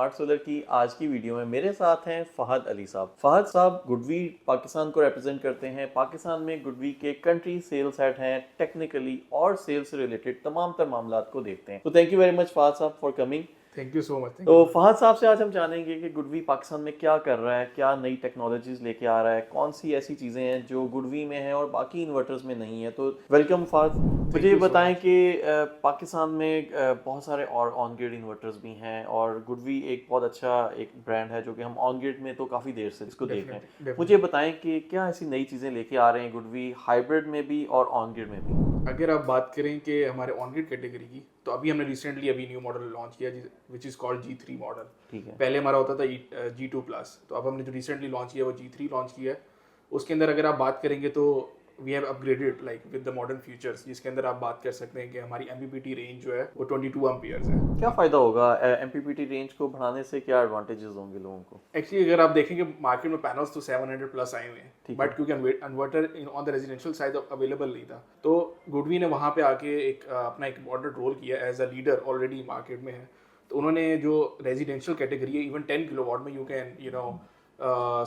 Smart solar की आज की वीडियो में मेरे साथ हैं फहद अली साहब। फहद साहब गुडवी पाकिस्तान को रिप्रेजेंट करते हैं। पाकिस्तान में गुडवी के कंट्री सेल्स हेड हैं, टेक्निकली और सेल्स से रिलेटेड तमाम तर मामलात को देखते हैं। तो thank you very much Fahad साहब for coming. Thank you so much. तो फहद साहब से आज हम जानेंगे कि गुडवी पाकिस्तान में क्या कर रहा है, क्या नई टेक्नोलॉजीज लेके आ रहा है, कौन सी ऐसी चीज़ें हैं जो गुडवी में है और बाकी इन्वर्टर्स में नहीं है। तो वेलकम फहद। मुझे ये बताएं कि पाकिस्तान में बहुत सारे और ऑन ग्रिड इन्वर्टर्स भी हैं और गुडवी एक बहुत अच्छा एक ब्रांड है जो कि हम ऑन ग्रिड में तो काफ़ी देर से इसको देख रहे हैं। मुझे बताएं कि क्या ऐसी नई चीज़ें लेके आ रहे हैं गुडवी, हाइब्रिड में भी और ऑन ग्रिड में भी। अगर आप बात करें कि हमारे ऑन ग्रिड कैटेगरी की, तो अभी हमने रिसेंटली अभी न्यू मॉडल लॉन्च किया which is called G3 model. ठीक है। पहले हमारा होता था G2+, तो अब हमने जो रिसेंटली लॉन्च किया वो G3 लॉन्च किया है। उसके अंदर अगर आप बात करेंगे तो we have upgraded like with the modern features, जिसके अंदर आप बात कर सकते हैं कि हमारी MPPT रेंज जो है वो 22 एम्पियर्स है। क्या फ़ायदा होगा MPPT रेंज को बढ़ाने से, क्या एडवांटेजेस होंगे लोगों को? एक्चुअली अगर आप देखेंगे मार्केट में पैनल्स तो 700 प्लस आए हुए हैं, बट क्योंकि inverter on the residential side available नहीं था, तो गुडवी ने वहाँ पे आके अपना एक इम्पॉर्टेंट रोल किया as a leader already market में है। तो उन्होंने जो रेजिडेंशियल कैटेगरी है, इवन 10 किलोवाट में यू कैन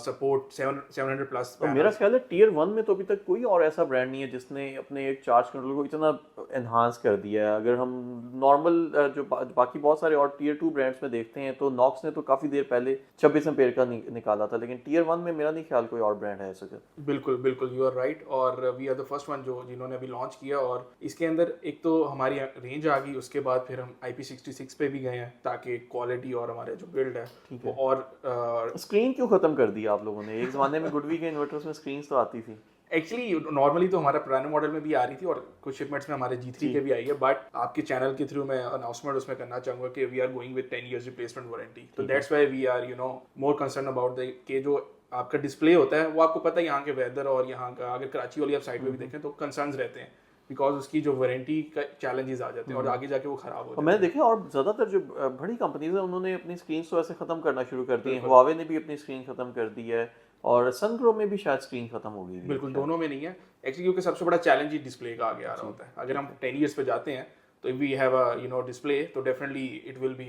सपोर्ट 700 प्लस। तो मेरा ख्याल है टियर 1 में तो अभी तक कोई और ऐसा ब्रांड नहीं है जिसने अपने एक चार्ज कंट्रोल को इतना एनहांस कर दिया है। अगर हम नॉर्मल जो बाकी बहुत सारे और टियर 2 ब्रांड्स में देखते हैं तो नॉक्स ने तो काफ़ी देर पहले 26 एम्पेयर का निकाला था, लेकिन टियर 1 में मेरा नहीं ख्याल कोई और ब्रांड है ऐसा। बिल्कुल बिल्कुल, यू आर राइट। और we are the first one जिन्होंने अभी लॉन्च किया, और इसके अंदर एक तो हमारी रेंज आ गई, उसके बाद फिर हम IP66 पे भी गए हैं ताकि क्वालिटी और हमारे जो बिल्ड है वो और स्क्रीन क्यों खत्म कर दी आप लोगों ने? एक जमाने में गुडवी के इन्वर्टर्स में स्क्रीन तो आती थी। एक्चुअली नॉर्मली तो हमारा पुराने मॉडल में भी आ रही थी और कुछ शिपमेंट्स में हमारे G3 के भी आई है, बट आपके चैनल के थ्रू मैं अनाउंसमेंट उसमें करना चाहूंगा कि we are going with 10 years replacement warranty. तो that's why we are more concern about the कि जो आपका डिस्प्ले होता है वो आपको पता है यहाँ के वेदर और यहाँ का, अगर कराची वाली आप साइड में भी देखें तो कंसर्न्स रहते हैं बिकॉज उसकी जो वारंटी का चैलेंजेस आ जाते हैं और आगे जाके वो खराब हो जाते हैं। मैंने देखा और ज़्यादातर जो बड़ी कंपनीज है उन्होंने अपनी स्क्रीन तो ऐसे ख़त्म करना शुरू कर दी है। हुआवे ने भी अपनी स्क्रीन ख़त्म कर दी है और सनग्रो में भी शायद स्क्रीन खत्म हो गई। बिल्कुल, दोनों में नहीं है एक्चुअली, क्योंकि सबसे बड़ा चैलेंज ही डिस्प्ले का आगे आ रहा होता है। अगर हम 10 इयर्स पे जाते हैं तो if we have a display, तो डेफिनेटली इट विल बी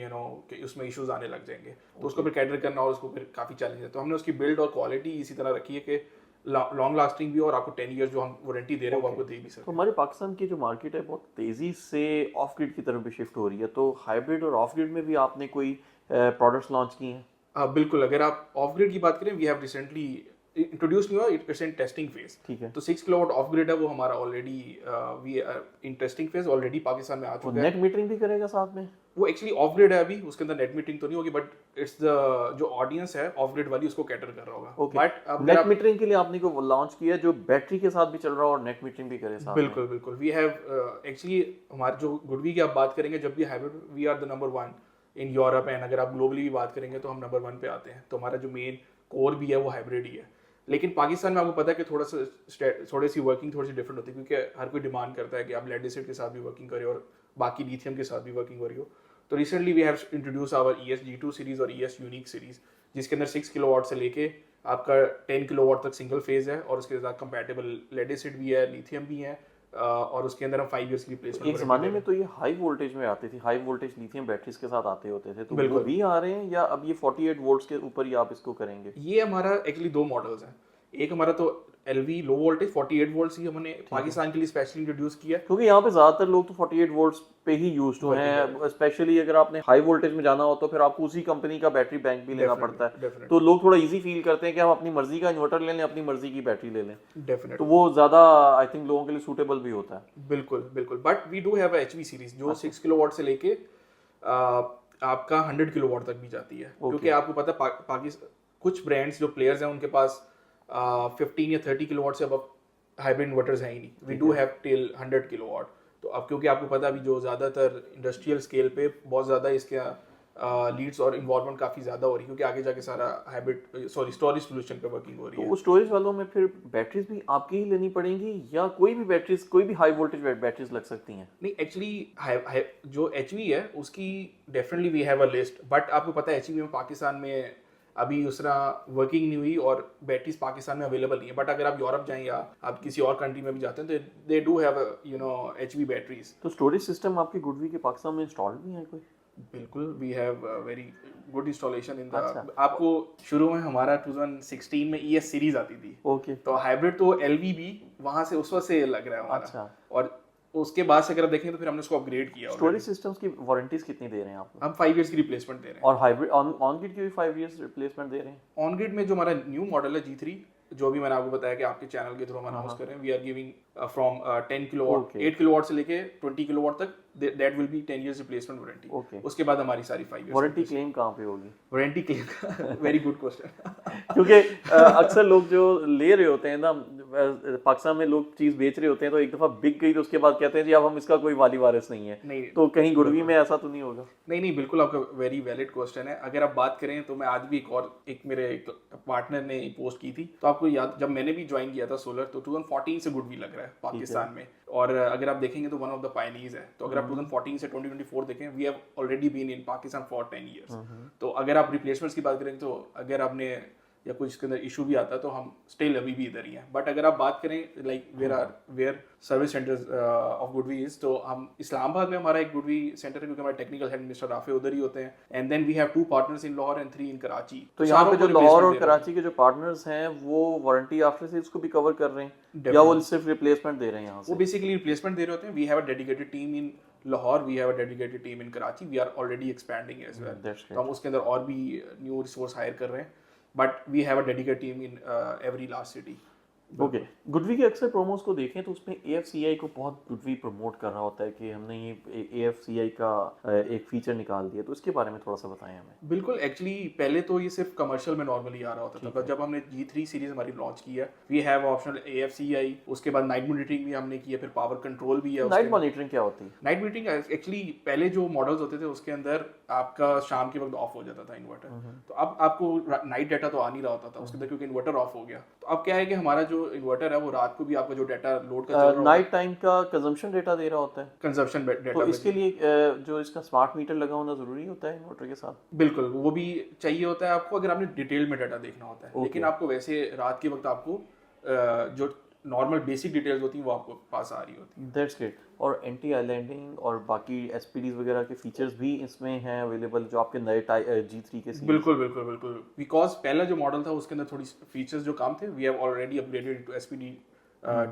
कि उसमें इश्यूज आने लग जाएंगे, तो उसको फिर कैटर करना और उसको फिर काफ़ी चैलेंज है। तो हमने उसकी बिल्ड और क्वालिटी इसी तरह रखी है कि लॉन्ग लास्टिंग भी और आपको 10 इयर्स जो हम वारंटी दे रहे हैं वो आपको दे भी सकते। तो हमारे पाकिस्तान की जो मार्केट है बहुत तेज़ी से ऑफ ग्रिड की तरफ भी शिफ्ट हो रही है, तो हाइब्रिड और ऑफ ग्रिड में भी आपने कोई प्रोडक्ट्स लॉन्च किए हैं? बिल्कुल, अगर आप ऑफ ग्रिड की बात करें, we have recently introduce new 8% testing phase. ठीक है। तो 6 किलोवाट ऑफ ग्रिड है वो हमारा already we in testing phase already Pakistan में आ चुका है। नेट मीटरिंग भी करेगा साथ में? वो एक्चुअली ऑफ ग्रिड है अभी, उसके अंदर नेट मीटरिंग तो नहीं होगी, बट इट्स द जो ऑडियंस है ऑफ ग्रिड वाली उसको कैटर कर रहा होगा। बट नेट मीटरिंग के लिए आपने को लॉन्च किया जो बैटरी के साथ भी चल रहा हो और नेट मीटरिंग भी करे साथ। बिल्कुल बिल्कुल, वी हैव एक्चुअली हमारे जो गुडवी की आप बात करेंगे, जब भी hybrid, we are the number 1 in Europe, and अगर आप ग्लोबली भी बात करेंगे तो हम नंबर 1 पे आते हैं। तो हमारा जो मेन कोर भी है वो हाइब्रिड ही है। लेकिन पाकिस्तान में आपको पता है कि थोड़ी सी वर्किंग थोड़ी सी डिफरेंट होती है, क्योंकि हर कोई डिमांड करता है कि आप लेड एसिड के साथ भी वर्किंग करें और बाकी लिथियम के साथ भी वर्किंग हो रही हो। तो recently we have introduce our ES G2 series और ES यूनिक सीरीज, जिसके अंदर 6 किलोवाट से लेके आपका 10 किलोवाट तक सिंगल फेज है, और उसके साथ कंपैटिबल लेड एसिड भी है, लिथियम भी है, और उसके अंदर हम 5 इयर्स की रिप्लेसमेंट। एक ज़माने में तो ये हाई वोल्टेज में आती थी, हाई वोल्टेज लिथियम बैटरीज के साथ आते होते थे, तो वो भी आ रहे हैं या अब ये 48 वोल्ट्स के ऊपर ही आप इसको करेंगे? ये हमारा एक्चुअली 2 मॉडल्स हैं। एक हमारा तो LV लो वोल्टेज 48 वोल्ट्स ही हमने पाकिस्तान के लिए स्पेशली इंट्रोड्यूस किया, क्योंकि यहाँ पे ज़्यादातर लोग तो 48 वोल्ट्स पे ही यूज्ड हैं। स्पेशली अगर आपने हाई वोल्टेज में जाना हो तो फिर आपको उसी कंपनी का बैटरी बैंक भी लेना पड़ता है, तो लोग थोड़ा इजी फील करते हैं कि हम अपनी मर्जी का इन्वर्टर ले लें, अपनी मर्जी की बैटरी ले लें। डेफिनेटली, तो वो ज़्यादा आई थिंक लोगों के लिए सूटेबल भी होता है। बिल्कुल बिल्कुल, but we do have HV series जो 6 किलोवाट से लेके आपका 100 किलोवाट तक भी जाती है। क्योंकि आपको पता है कुछ ब्रांड्स जो प्लेयर्स हैं उनके पास 15 या 30 किलोवाट से अब हाइब्रिड इन्वर्टर्स हैं ही नहीं। We do have till 100 kilowatt. तो अब क्योंकि आपको पता अभी जो ज़्यादातर इंडस्ट्रियल स्केल पे बहुत ज़्यादा इसके लीड्स और इन्वॉल्वमेंट काफ़ी ज़्यादा हो रही है, क्योंकि आगे जाके सारा स्टोरेज सोल्यूशन पे वर्किंग हो रही है। तो स्टोरेज वालों में फिर बैटरीज भी आपकी ही लेनी पड़ेंगी या कोई भी बैटरीज, कोई भी हाई वोल्टेज बैटरीज लग सकती हैं? नहीं, एक्चुअली जो HV है उसकी definitely we have a list, but आपको पता है HV में पाकिस्तान में अभी उस तरह वर्किंग नहीं हुई और बैटरीज पाकिस्तान में अवेलेबल नहीं है। बट अगर आप यूरोप जाएं या आप किसी और कंट्री में भी जाते हैं तो they do have HV batteries. तो स्टोरेज सिस्टम आपके गुडवी के पाकिस्तान में इंस्टॉल्ड भी है कोई? बिल्कुल, we have very good installation in the अच्छा। आपको शुरू में हमारा 2016 में ES सीरीज आती थी, ओके। तो हाइब्रिड तो LVB वहां से उस वक्त से लग रहा है हमारा। अच्छा। और उसके बाद से अगर आप देखें तो फिर हमने उसको अपग्रेड किया स्टोरेज already। सिस्टम्स की वारंटीज कितनी दे रहे हैं आप लोग? हम 5 इयर्स की रिप्लेसमेंट दे रहे हैं। और हाइब्रिड ऑन ग्रिड की भी 5 इयर्स रिप्लेसमेंट दे रहे हैं? ऑन ग्रिड में जो हमारा न्यू मॉडल है G3, जो भी मैंने आपको बताया कि आपके चैनल के थ्रू हम हाँ, अनाउंस हाँ। कर रहे हैं, we are giving from 10 kilowatt, Okay. 8 kilowatt से लेके 20 किलोवाट तक, that will be 10 years replacement warranty. Okay. उसके बाद हमारी सारी 5 इयर्स वारंटी क्लेम कहाँ पे होगी? Warranty claim very good question. क्योंकि अक्सर लोग जो ले रहे होते हैं ना, पाकिस्तान में लोग चीज बेच रहे होते हैं तो एक दफा बिक गई तो उसके बाद कहते हैं जी अब हम इसका कोई वाली वारिस नहीं है। नहीं तो कहीं गुडवी में ऐसा तो नहीं होगा? नहीं, बिल्कुल आपका वेरी वैलिड क्वेश्चन है। अगर आप बात करें तो मैं आज भी एक मेरे पार्टनर ने पोस्ट की थी, तो आपको याद, जब मैंने भी ज्वाइन किया था सोलर, तो 2014 से गुडवी लग रहा है पाकिस्तान में। और अगर आप देखेंगे तो वन ऑफ द पायनियर्स है। तो अगर आप 2014 से 2024 देखें, we have already been in Pakistan for 10 years. तो अगर आप रिप्लेसमेंट्स की बात करें तो अगर आपने या कुछ इसके अंदर इशू भी आता है तो हम स्टिल अभी भी इधर ही हैं। बट अगर आप बात करें like where service centres of GoodWe is, तो हम इस्लामाबाद में हमारा एक गुडवी सेंटर है, क्योंकि हमारे टेक्निकल हेड मिस्टर राफे उधर ही होते हैं। And then we have 2 partners in Lahore and 3 in Karachi. तो यहाँ पे जो लाहौर और कराची के जो पार्टनर्स हैं वो वारंटी आफ्टर सेल्स को भी कवर कर रहे हैं या वो सिर्फ रिप्लेसमेंट दे रहे हैं यहाँ वो से? बेसिकली रिप्लेसमेंट दे रहे होते हैं। We have a dedicated team in Lahore, we have a dedicated team in Karachi, we are already expanding as well. तो हम उसके अंदर और भी न्यू रिसोर्स हायर कर रहे हैं, but we have a dedicated team in every last city. Okay. GoodWe के अक्सर प्रोमोस को देखें तो उसमें AFCI को बहुत गुडवी प्रमोट कर रहा होता है कि हमने ये AFCI का एक फीचर निकाल दिया, तो इसके बारे में थोड़ा सा बताएं हमें। बिल्कुल, एक्चुअली पहले तो ये सिर्फ कमर्शियल में नॉर्मली आ रहा होता था, पर जब हमने G3 सीरीज हमारी लॉन्च की है, वी हैव ऑप्शनल AFCI, उसके बाद नाइट मॉनिटरिंग भी हमने की है, फिर पावर कंट्रोल भी है। नाइट मॉनिटरिंग क्या होती है? नाइट मॉनिटरिंग एक्चुअली पहले जो मॉडल्स होते थे उसके अंदर आपका शाम के वक्त ऑफ हो जाता था इन्वर्टर, तो अब आपको नाइट डाटा तो आ नहीं रहा होता था उसके अंदर, क्योंकि इन्वर्टर ऑफ हो गया। तो अब क्या है कि हमारा जो इन्वर्टर है वो रात को भी आपका जो डाटा लोड का चल रहा नाइट टाइम का कंजम्पशन डेटा दे रहा होता है, कंजप्शन डाटा। तो इसके लिए जो इसका स्मार्ट मीटर लगा होना जरूरी होता है इन्वर्टर के साथ? बिल्कुल, वो भी चाहिए होता है आपको अगर आपने डिटेल में डाटा देखना होता है। लेकिन आपको वैसे रात के वक्त आपको जो नॉर्मल बेसिक डिटेल्स होती हैं वो आपको पास आ रही होती हैं। That's great. और एंटी आइलैंडिंग और बाकी SPDs वगैरह के फीचर्स भी इसमें हैं अवेलेबल जो आपके नए G3 के सीरीज? बिल्कुल, बिकॉज पहला जो मॉडल था उसके अंदर थोड़ी फीचर्स जो काम थे, we have already upgraded to SPD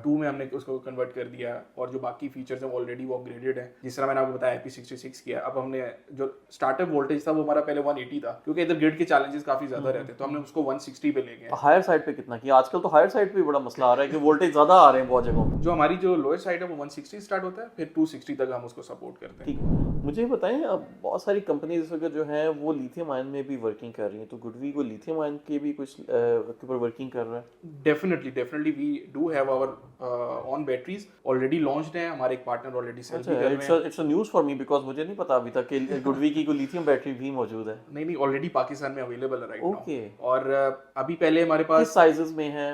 2 में हमने उसको कन्वर्ट कर दिया, और जो बाकी फीचर्स हैं ऑलरेडी वो अपग्रेडेड है। जिस तरह मैंने आपको बताया IP66 किया, अब हमने जो स्टार्टअप वोल्टेज था वो हमारा पहले 180 था, क्योंकि इधर ग्रिड के चैलेंजेस काफी ज्यादा रहते हैं, तो हमने उसको 160 पे ले गए। हायर साइड पे कितना किया? आजकल तो हायर साइड पे भी बड़ा मसला आ रहा है कि वोल्टेज ज्यादा आ रहे हैं बहुत जगहों पे। जो हमारी जो लोअर साइड है वो 160 स्टार्ट होता है, फिर 260 तक हम उसको सपोर्ट करते हैं। ठीक, मुझे बताएं, अब बहुत सारी कंपनीज वगैरह जो हैं वो लिथियम आयन में भी वर्किंग कर रही हैं, तो गुडवी को लिथियम आयन के भी कुछ के ऊपर वर्किंग कर रहा है? Definitely we do have our on batteries already launched है, हमारे एक पार्टनर ऑलरेडी सेल भी कर रहे हैं। It's a news for me because मुझे नहीं पता अभी तक कि गुडवी की कोई लिथियम बैटरी भी मौजूद है। नहीं, ऑलरेडी पाकिस्तान में अवेलेबल है राइट नाउ। ओके। और अभी पहले हमारे पास किस साइजेस में है?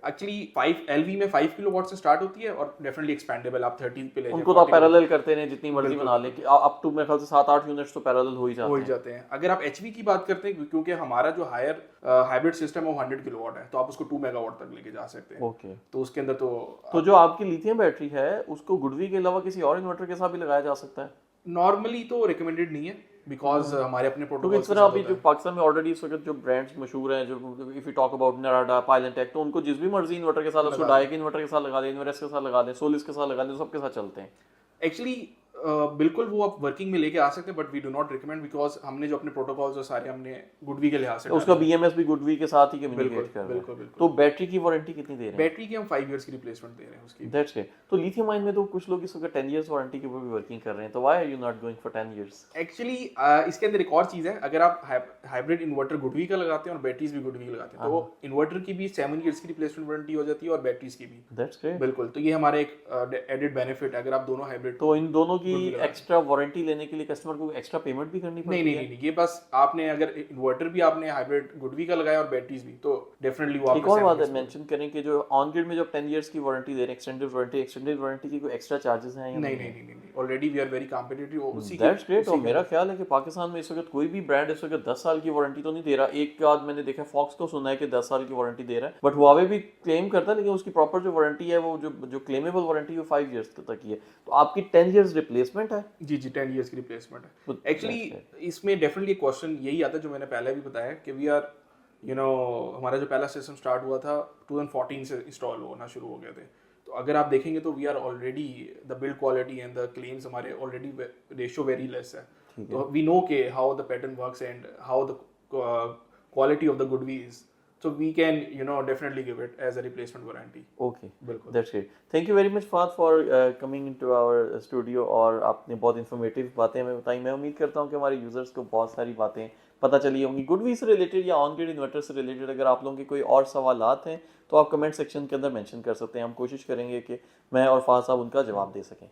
एक्चुअली 5 LV में 5 किलोवाट से स्टार्ट होती है, और डेफिनेटली एक्सपेंडेबल आप 13 पे ले जाए, उनको तो आप पैरेलल करते हैं जितनी मर्जी बना ले, कि अप टू मेरे ख्याल से 7-8 यूनिट्स तो पैरेलल हो ही जाते हैं। अगर आप HV की बात करते हैं, क्योंकि हमारा जो हायर हाइब्रिड सिस्टम है वो 100 किलोवाट है, तो आप उसको 2 मेगावाट तक लेके जा सकते हैं। ओके। तो उसके अंदर तो जो आपकी लिथियम बैटरी है उसको गुडवी के अलावा किसी और इन्वर्टर के साथ भी लगाया जा सकता है? नॉर्मली तो रिकमेंडेड नहीं है, बिकॉज हमारे अपने क्योंकि प्रोटोकॉल इस तरह अभी जो पाकिस्तान में ऑलरेडी इस वक्त जो ब्रांड्स मशहूर हैं, जो इफ यू टॉक अबाउट नराडा, पायलेंटेक, तो उनको जिस भी मर्जी इन्वर्टर के साथ, उसको डाई के इन्वर्टर के साथ लगा दें, इन्वर्टर के साथ लगा दें, सोलिस के साथ लगा दें, सबके साथ चलते हैं। एक्चुअली बिल्कुल वो आप वर्किंग में लेके आ सकते हैं, but we do not recommend, because हमने जो अपने प्रोटोकॉल्स जो सारे हमने गुडवी के लिहाज से उसका BMS भी गुडवी के साथ ही कम्युनिकेट कर रहा है। बिल्कुल। तो बैटरी की वारंटी कितनी दे रहे हैं? बैटरी की हम 5 इयर्स की रिप्लेसमेंट दे रहे हैं उसकी। That's great. तो लिथियम आयन में तो कुछ लोग इस वक्त 10 इयर्स वारंटी के ऊपर भी वर्किंग कर रहे हैं, तो why are you not going for 10 years? Actually इसके अंदर एक और चीज है, अगर आप हाइब्रिड इन्वर्टर गुडवी का लगाते हैं और बैटरीज भी गुडवी की लगाते हैं, तो इन्वर्टर की भी 7 इयर्स की रिप्लेसमेंट वारंटी हो जाती है और बैटरीज की भी। That's great. बिल्कुल, तो ये हमारा एक एडेड बेनिफिट है अगर आप दोनों हाइब्रिड। तो इन दोनों की एक्स्ट्रा वारंटी लेने के लिए कस्टमर को एक्स्ट्रा पेमेंट भी करनी पड़ती है? नहीं, ये बस आपने अगर इन्वर्टर भी आपने हाइब्रिड गुडवी का लगाया और बैटरीज भी, तो डेफिनेटली वो एक आपका और बात 7 years मेंशन करें कि जो ऑन ग्रिड में जो 10 इयर्स की वारंटी दे रहे हैं, एक्सटेंडेड वारंटी की कोई एक्स्ट्रा चार्जेस हैं या नहीं नहीं नहीं नहीं already we are very competitive उसी के दैट्स ग्रेट। और उसी मेरा के ख्याल है कि पाकिस्तान में इस वक्त कोई भी ब्रांड इस वक्त 10 साल की वारंटी तो नहीं दे रहा। एक आध मैंने देखा फॉक्स को सुना है कि 10 साल की वारंटी दे रहा है, बट हुआवे भी क्लेम करता है, लेकिन उसकी प्रॉपर जो वारंटी है वो जो क्लेमेबल वारंटी है वो 5 इयर्स तक की है। तो आपकी 10 इयर्स रिप्लेसमेंट है। जी जी 10 years की रिप्लेसमेंट है तो एक्चुअली। इसमें डेफिनेटली क्वेश्चन यही आता है जो मैंने पहले भी बताया कि वी आर हमारा जो पहला सिस्टम स्टार्ट हुआ था 2014 से इंस्टॉल होना शुरू हो गए थे। तो अगर आप देखेंगे तो we are already the build quality and the claims हमारे ऑलरेडी रेशियो वेरी लेस है। तो वी नो के how the pattern works and how the quality of the GoodWe is, so we can definitely give it as a replacement warranty. Okay, बिल्कुल that's great. Thank you very much for coming into our studio, और आपने बहुत informative बातें हमें बताई। मैं उम्मीद करता हूँ कि हमारे यूजर्स को बहुत सारी बातें पता चली होंगी गुडवी से रिलेटेड या ऑन ग्रिड इन्वर्टर से रिलेटेड। अगर आप लोगों के कोई और सवालात हैं तो आप कमेंट सेक्शन के अंदर मेंशन कर सकते हैं। हम कोशिश करेंगे कि मैं और फाज साहब उनका जवाब दे सकें।